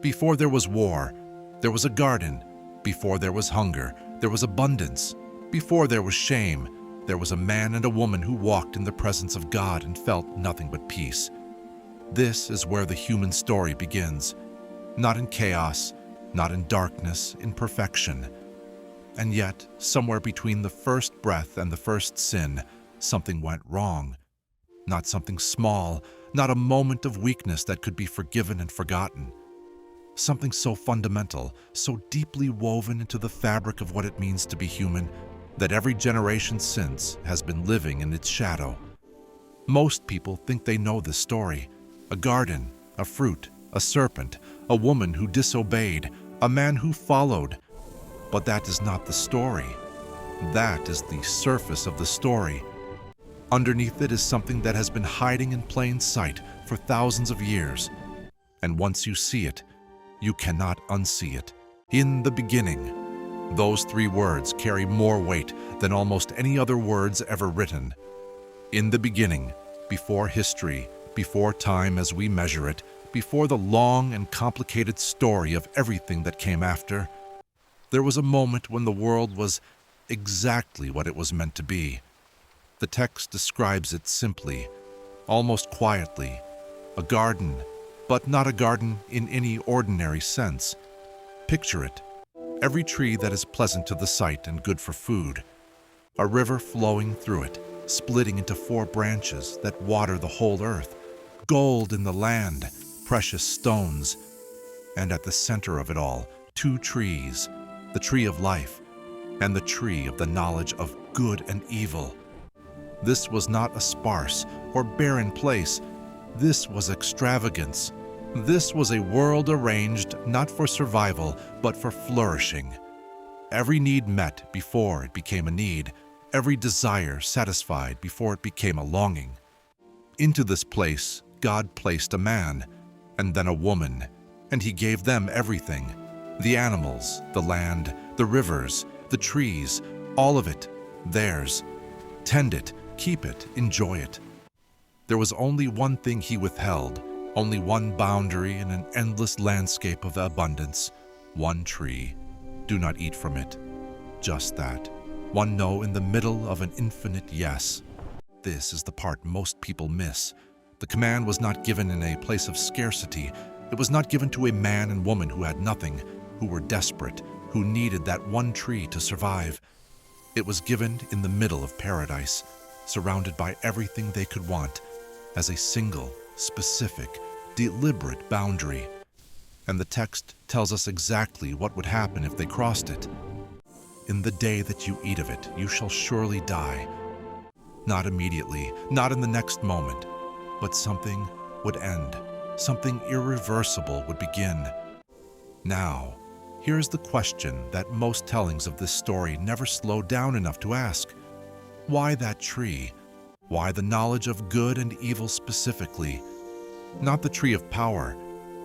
Before there was war, there was a garden. Before there was hunger, there was abundance. Before there was shame, there was a man and a woman who walked in the presence of God and felt nothing but peace. This is where the human story begins. Not in chaos, not in darkness, in perfection. And yet, somewhere between the first breath and the first sin, something went wrong. Not something small, not a moment of weakness that could be forgiven and forgotten. Something so fundamental, so deeply woven into the fabric of what it means to be human, that every generation since has been living in its shadow. Most people think they know this story. A garden, a fruit, a serpent, a woman who disobeyed, a man who followed. But that is not the story. That is the surface of the story. Underneath it is something that has been hiding in plain sight for thousands of years. And once you see it, you cannot unsee it. In the beginning. Those three words carry more weight than almost any other words ever written. In the beginning, before history, before time as we measure it, before the long and complicated story of everything that came after, there was a moment when the world was exactly what it was meant to be. The text describes it simply, almost quietly, a garden, but not a garden in any ordinary sense. Picture it. Every tree that is pleasant to the sight and good for food. A river flowing through it, splitting into 4 branches that water the whole earth. Gold in the land, precious stones. And at the center of it all, 2 trees, the tree of life and the tree of the knowledge of good and evil. This was not a sparse or barren place. This was extravagance. This was a world arranged not for survival, but for flourishing. Every need met before it became a need, every desire satisfied before it became a longing. Into this place, God placed a man, and then a woman, and he gave them everything. The animals, the land, the rivers, the trees, all of it, theirs. Tend it, keep it, enjoy it. There was only one thing he withheld, only one boundary in an endless landscape of abundance, one tree. Do not eat from it. Just that. One no in the middle of an infinite yes. This is the part most people miss. The command was not given in a place of scarcity. It was not given to a man and woman who had nothing, who were desperate, who needed that one tree to survive. It was given in the middle of paradise, surrounded by everything they could want, as a single, specific, deliberate boundary. And the text tells us exactly what would happen if they crossed it. In the day that you eat of it, you shall surely die. Not immediately, not in the next moment, but something would end. Something irreversible would begin. Now, here's the question that most tellings of this story never slow down enough to ask. Why that tree? Why the knowledge of good and evil specifically? Not the tree of power,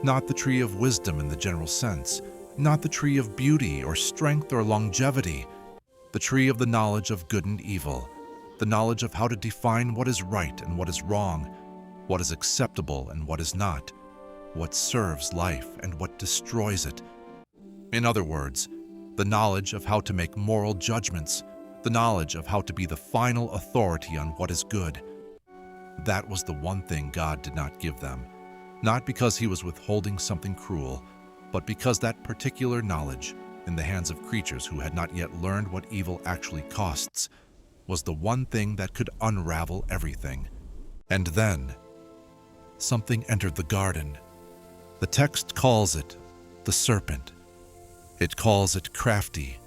not the tree of wisdom in the general sense, not the tree of beauty or strength or longevity, the tree of the knowledge of good and evil, the knowledge of how to define what is right and what is wrong, what is acceptable and what is not, what serves life and what destroys it. In other words, the knowledge of how to make moral judgments, the knowledge of how to be the final authority on what is good. That was the one thing God did not give them, not because he was withholding something cruel, but because that particular knowledge, in the hands of creatures who had not yet learned what evil actually costs, was the one thing that could unravel everything. And then, something entered the garden. The text calls it the serpent. It calls it crafty.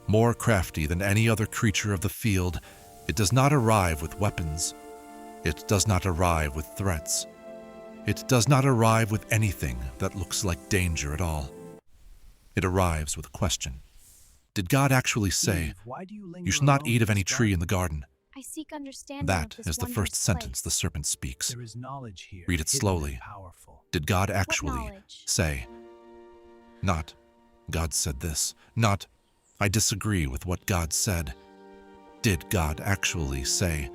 More crafty than any other creature of the field, it does not arrive with weapons. It does not arrive with threats. It does not arrive with anything that looks like danger at all. It arrives with a question. Did God actually say, "You shall not eat of any tree in the garden"? I seek understanding That of this is the first wondrous sentence the place. serpent speaks. There is knowledge here. Read it hidden slowly. and powerful. Did God actually knowledge? say? Not, God said this. Not, I disagree with what God said. Did God actually say?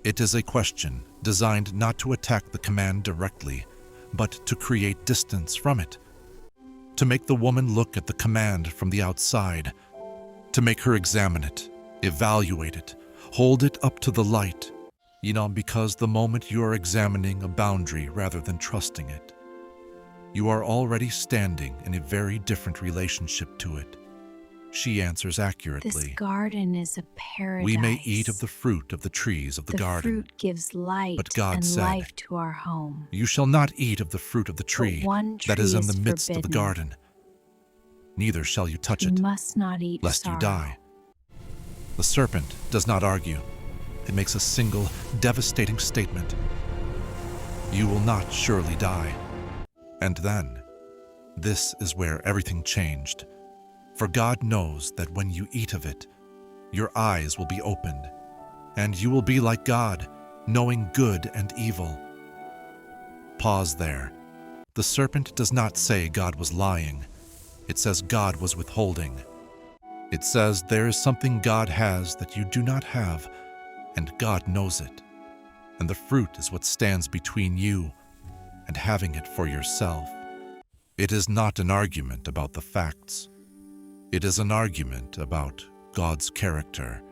It is a question designed not to attack the command directly, but to create distance from it. To make the woman look at the command from the outside. To make her examine it, evaluate it, hold it up to the light. Because the moment you are examining a boundary rather than trusting it, you are already standing in a very different relationship to it. She answers accurately. This garden is a paradise. We may eat of the fruit of the trees of the garden. The fruit gives light but God and said, life to our home. You shall not eat of the fruit of the tree that is in the midst of the garden. Neither shall you touch it, You must not eat lest sorrow. you die. The serpent does not argue. It makes a single, devastating statement. You will not surely die. And then, this is where everything changed. For God knows that when you eat of it, your eyes will be opened, and you will be like God, knowing good and evil. Pause there. The serpent does not say God was lying. It says God was withholding. It says there is something God has that you do not have, and God knows it. And the fruit is what stands between you and having it for yourself. It is not an argument about the facts. It is an argument about God's character.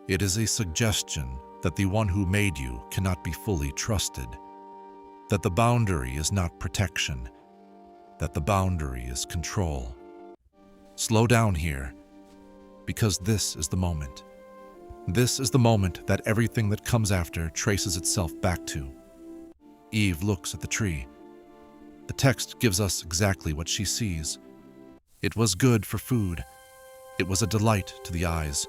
It is a suggestion that the one who made you cannot be fully trusted, that the boundary is not protection, that the boundary is control. Slow down here, because this is the moment. This is the moment that everything that comes after traces itself back to. Eve looks at the tree. The text gives us exactly what she sees. It was good for food. It was a delight to the eyes.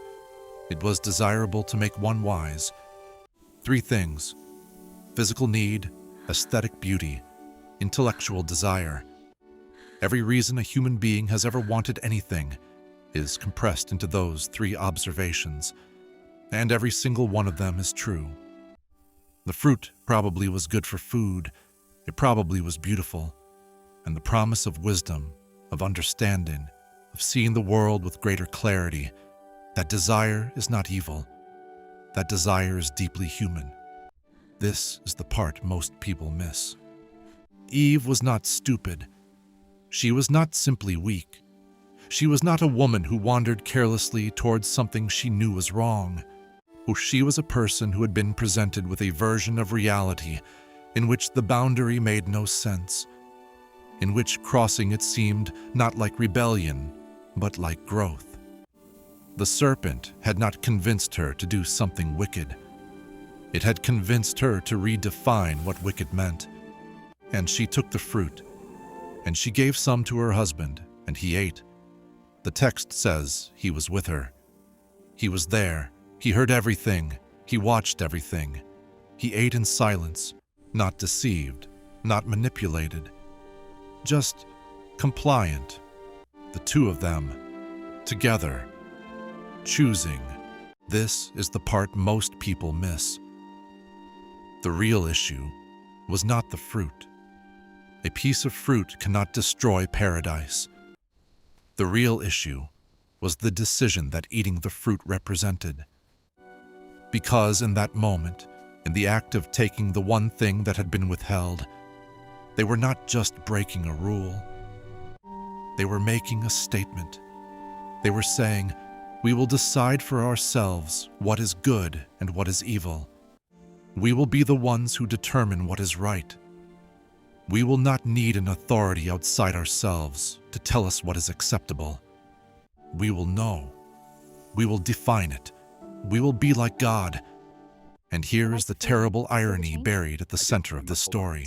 It was desirable to make one wise. 3 things: physical need, aesthetic beauty, intellectual desire. Every reason a human being has ever wanted anything is compressed into those 3 observations, and every single one of them is true. The fruit probably was good for food. It probably was beautiful, and the promise of wisdom, of understanding, of seeing the world with greater clarity. That desire is not evil. That desire is deeply human. This is the part most people miss. Eve was not stupid. She was not simply weak. She was not a woman who wandered carelessly towards something she knew was wrong. She was a person who had been presented with a version of reality in which the boundary made no sense, in which crossing it seemed not like rebellion, but like growth. The serpent had not convinced her to do something wicked. It had convinced her to redefine what wicked meant. And she took the fruit, and she gave some to her husband, and he ate. The text says he was with her. He was there. He heard everything. He watched everything. He ate in silence, not deceived, not manipulated, just compliant. The 2 of them, together, choosing. This is the part most people miss. The real issue was not the fruit. A piece of fruit cannot destroy paradise. The real issue was the decision that eating the fruit represented. Because in that moment, in the act of taking the one thing that had been withheld, they were not just breaking a rule. They were making a statement. They were saying, we will decide for ourselves what is good and what is evil. We will be the ones who determine what is right. We will not need an authority outside ourselves to tell us what is acceptable. We will know. We will define it. We will be like God. And here is the terrible irony buried at the center of this story.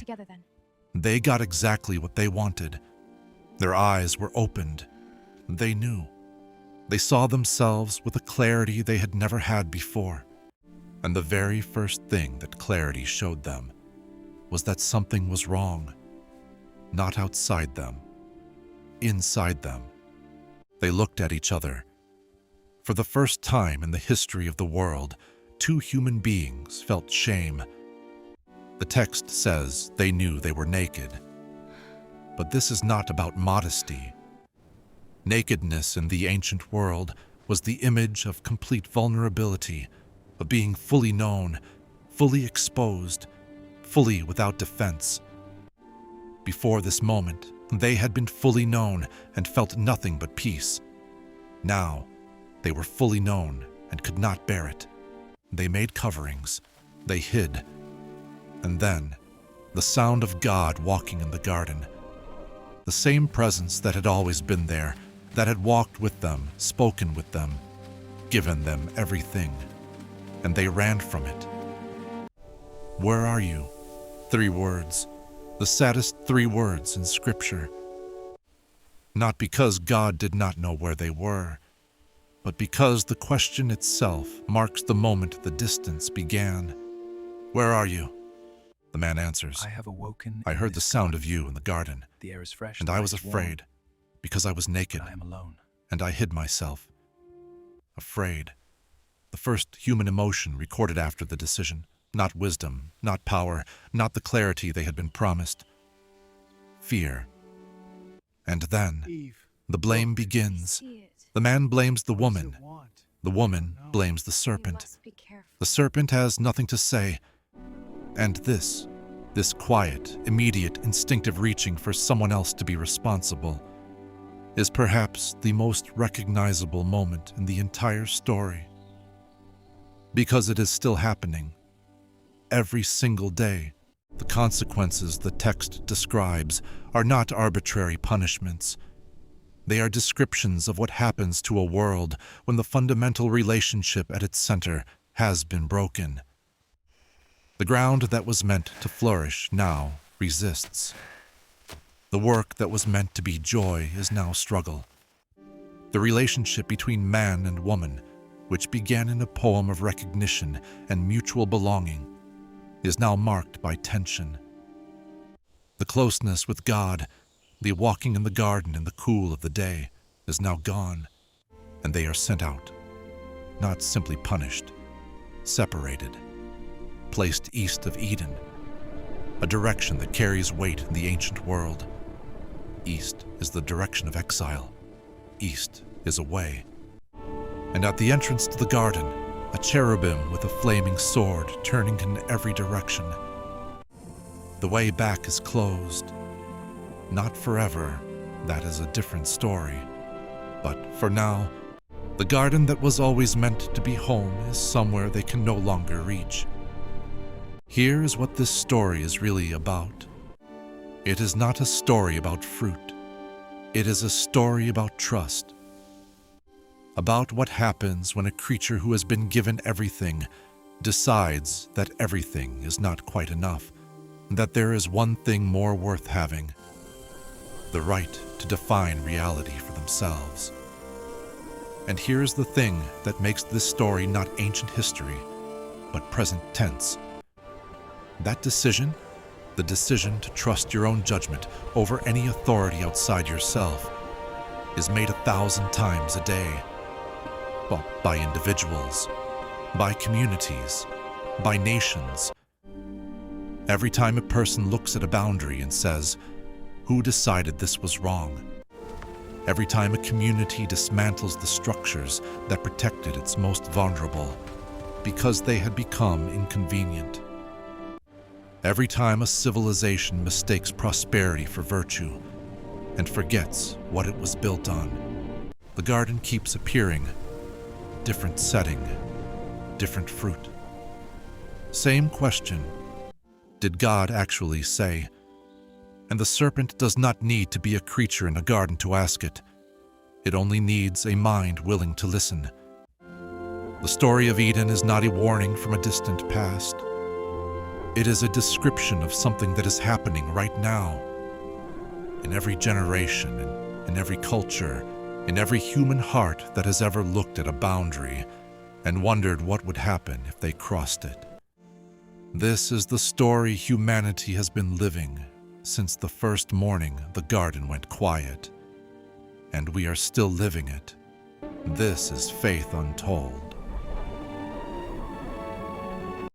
They got exactly what they wanted. Their eyes were opened. They knew. They saw themselves with a clarity they had never had before. And the very first thing that clarity showed them was that something was wrong. Not outside them, inside them. They looked at each other. For the first time in the history of the world, 2 human beings felt shame. The text says they knew they were naked. But this is not about modesty. Nakedness in the ancient world was the image of complete vulnerability, of being fully known, fully exposed, fully without defense. Before this moment, they had been fully known and felt nothing but peace. Now, they were fully known and could not bear it. They made coverings. They hid. And then, the sound of God walking in the garden. The same presence that had always been there, that had walked with them, spoken with them, given them everything. And they ran from it. Where are you? 3 words. The saddest 3 words in Scripture. Not because God did not know where they were, but because the question itself marks the moment the distance began. Where are you? The man answers, I have awoken. I heard the sound of you in the garden, The air is fresh. and the I light was is warm, afraid, because I was naked, but I am alone. and I hid myself. Afraid. The first human emotion recorded after the decision. Not wisdom, not power, not the clarity they had been promised. Fear. And then, Eve, the blame begins. See it. The man blames the what does woman. it want? The woman blames the You serpent. must be careful. The serpent has nothing to say. And this quiet, immediate, instinctive reaching for someone else to be responsible, is perhaps the most recognizable moment in the entire story. Because it is still happening. Every single day, the consequences the text describes are not arbitrary punishments. They are descriptions of what happens to a world when the fundamental relationship at its center has been broken. The ground that was meant to flourish now resists. The work that was meant to be joy is now struggle. The relationship between man and woman, which began in a poem of recognition and mutual belonging, is now marked by tension. The closeness with God, the walking in the garden in the cool of the day, is now gone, and they are sent out, not simply punished, separated, placed east of Eden, a direction that carries weight in the ancient world. East is the direction of exile. East is away. And at the entrance to the garden, a cherubim with a flaming sword turning in every direction. The way back is closed. Not forever, that is a different story. But for now, the garden that was always meant to be home is somewhere they can no longer reach. Here is what this story is really about. It is not a story about fruit. It is a story about trust. About what happens when a creature who has been given everything decides that everything is not quite enough, that there is one thing more worth having: the right to define reality for themselves. And here's the thing that makes this story not ancient history, but present tense. That decision, the decision to trust your own judgment over any authority outside yourself, is made 1,000 times a day. Well, by individuals, by communities, by nations. Every time a person looks at a boundary and says, "Who decided this was wrong?" Every time a community dismantles the structures that protected its most vulnerable because they had become inconvenient. Every time a civilization mistakes prosperity for virtue and forgets what it was built on, the garden keeps appearing. Different setting, different fruit. Same question. Did God actually say? And the serpent does not need to be a creature in a garden to ask it. It only needs a mind willing to listen. The story of Eden is not a warning from a distant past. It is a description of something that is happening right now. In every generation, in every culture, in every human heart that has ever looked at a boundary and wondered what would happen if they crossed it. This is the story humanity has been living since the first morning the garden went quiet, and we are still living it. This is Faith Untold.